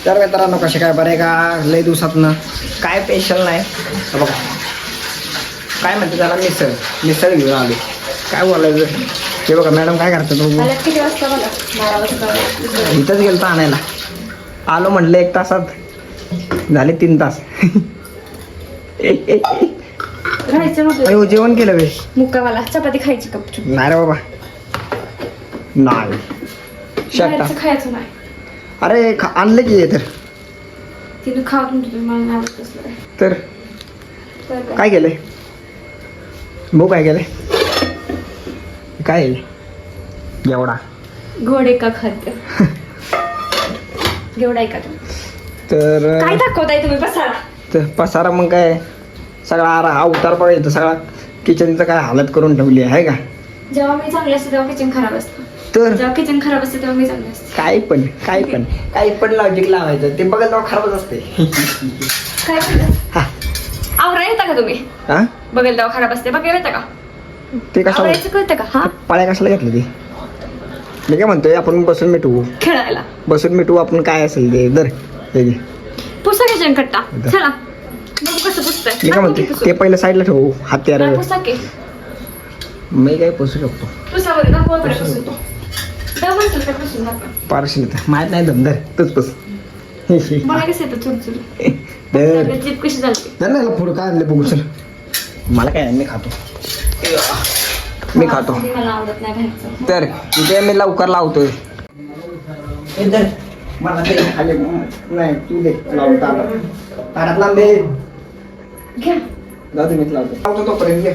तर मित्रांनो कसे काय बरे का लय दिवसातनं काय स्पेशल नाही बघा काय म्हणते त्याला मिसळ घेऊन आलो काय बोलायचं ते बघा मॅडम काय करतात किती वाजता मला 12 वाजता इथंच गेलतो आणायला आलो म्हटलं 1 तासात झाले 3 तास राहायचं नको अरे जेवण केलं बे मुक्कामाला चपाती खायची कपचूप नाही रे बाबा नाही बाहेरचं खायचं नाही अरे आणलं की तर तिने खाऊन तुम्ही मला नाही आवडत असलं काय. तर तर काय? काय केलंय भाऊ काय केलंय काय एवढा घोडे का खाद्य एवढा आहे का तुम्ही तर काय दाखवताय तुम्ही बसाला तर पसारा मग काय सगळा अवतार बघायचं सगळा किचनचं काय हालत करून ठेवली आहे का जेव्हा मी चांगली असते तेव्हा किचन खराब असतं तर जेव्हा किचन खराब असते तेव्हा मी चांगली असते काही पण लॉजिक लावायचं ते बघत तेव्हा खराबच असते काय केलं हा आवरा येता का तुम्ही हा बघेल तेव्हा खराब असते बघायला येतं का ते कशाला आवरायचं कळतं का हा पाळ्या कशाला घेतलं ते मी काय म्हणतोय आपण बसून मिटवू खेळायला आपण काय असेल ते दर हे घे. पुसा किचन कट्टा चला बघू कसं पुसतंय मी काय म्हणते ते पहिलं साईडला ठेवू हत्यार पुसा की मी काय पुसू शकतो पुसा बरं दाखवा बरं पुसून तो दम असेल तर पुसून दाखवा पारशील माहित नाही दमदर तूच पुस मला कसं येतं चुरचुर तर जीप कशी झाली तर नाही पुढं काय आणलं बघू चल मला काय नाही, मी खातो मला आवडत नाही बाहेरचं तर इथे मी लवकर लावतोय मला ते खाली नाही तू दे लावता तारात लांब दे घ्या जाऊ दे मीच लावतो तोपर्यंत घे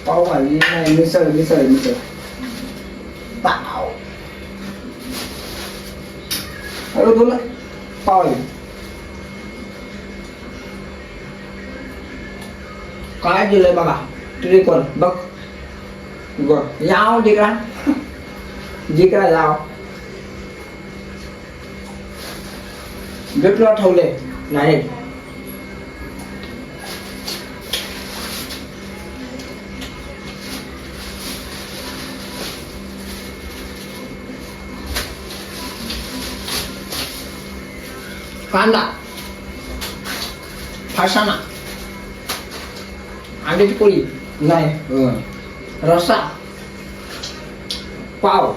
पाव भाजी नाही मिसळ पाव अरे तुला पाव आहे काय दिलंय बघा तुझे कोण बघ याव जिकरा जाव घेतलं ठेवले नाही कांदा फरसाणा अंड्याची पोळी नाही रस्सा पाव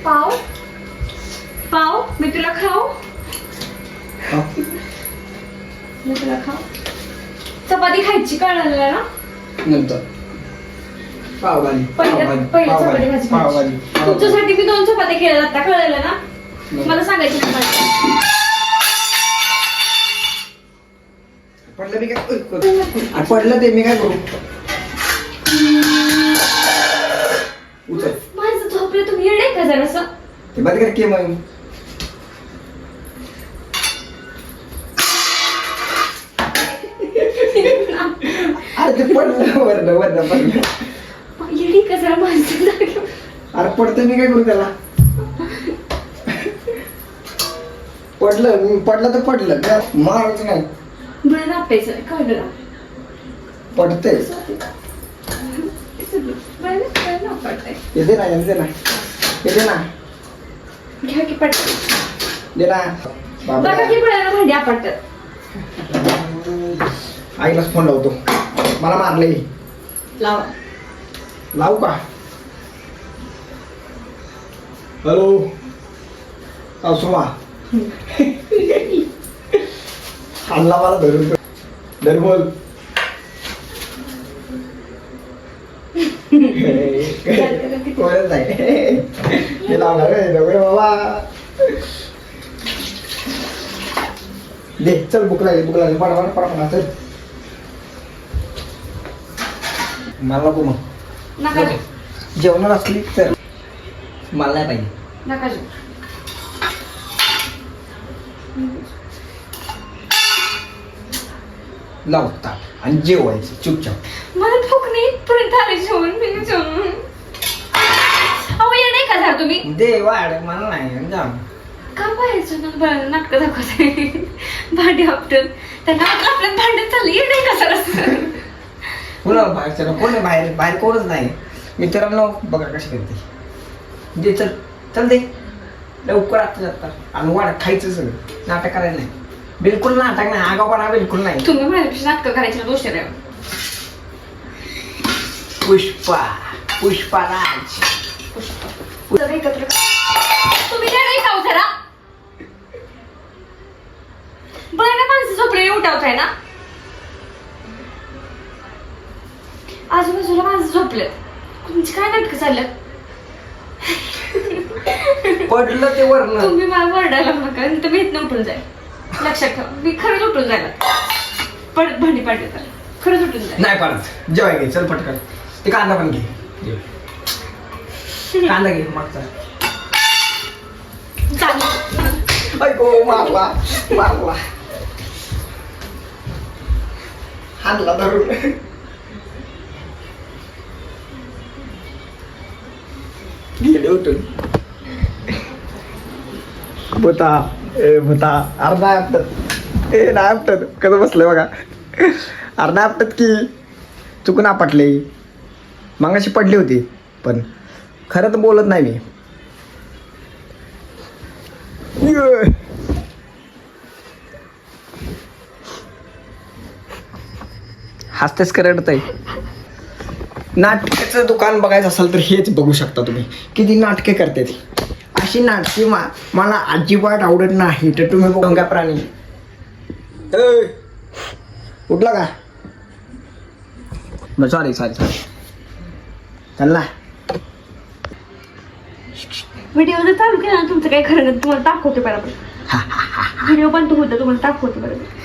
पाव पाव मी तुला खाऊ चपाती खायची कळलं ना नंतर पावभाजी पहिल्या चपाती भाजी पावभाजी तुमच्यासाठी मी 2 चपाती केल्या जाता कळलं ना मला सांगायचं नाही पडलं मी काय करू पडलं ते मी काय करू उचल माझं झोपलं तुम्ही येडे का जरासं ते बंद कर की मग अरे ते पडलं वरनं पडलं येडी का जरा माणसं अरे पडतं मी काय करू त्याला पडलं तर पडलं मारायचं नाही बरं नापायचं कळलं पडते बरं नापायचं येते ना घ्या की पडत दे ना बघा की पडायला भांडी आपटतात आईलाच फोन लावतो मला मारले लावा लावू का हॅलो सुमा हल्ला मला धर बोल कोणच आहे ते लावणार रे बाबा दे चल बुक लागेल पडा चल मला नको मग नका जेव जेवणार असली तर मला नाही पाहिजे नका जेव लावता आणि जेवायचं चुपचाप मला भूक नाही इथपर्यंत आले जेवण मी जेवण अहो येणे का झालं तुम्ही दे वाढ मला नाही जा का पाहायचं ना नाटकं दाखवते भांडी आपटून त्यांना वाटलं आपल्यात भांडण चाललं येणे का सर पुन्हा बाहेरच्या कोण बाहेर कोणच नाही मित्रांनो बघा कशी करते दे चल चल दे लवकर आता जातात आणि वाढ खायचं सगळं नाटक करायला नाही बिलकुल नाटक नाही आगाऊपणा बिलकुल नाही तुम्ही माझ्यापेक्षा नाटकं करायची दोष आहे पुष्पाराज सगळे एकत्र तुम्ही काय नाही खाऊ जरा बरं ना माणसं झोपलेली उठावताय ना आजूबाजूला माणसं झोपले तुमची काय नाटकं चाललं पडलं ते वरण तुम्ही मला वरडायला नका तुम्ही इथनं उठून जाईल लक्षात ठेवा मी खरंच उठून जायला परत भांडी पाडली तर खरंच उठून जाईल नाही परत जेवाय घे चल पटकन ते कांदा पण घे कांदा घे मागचा ऐको मारला हाणला धरून गेले उठून भूता अरे नाही आपटत नाही आपटत कसं बसलंय बघा अरे नाही आपटत की चुकून आपटले मगाशी पडली होती पण खरं तर बोलत नाही मी हसतेच करत आहे नाटकाचं दुकान बघायचं असेल तर हेच बघू शकता तुम्ही किती नाटके करते ती अशी नाटके मला अजिबात आवडत नाही तर तुम्ही बघा प्राणी उठला का सॉरी चालला व्हिडिओ जर चालू केला ना तुमचं काही खरं नाही तुम्हाला दाखवते बरोबर व्हिडिओ बंद होतं तुम्हाला दाखवते बरोबर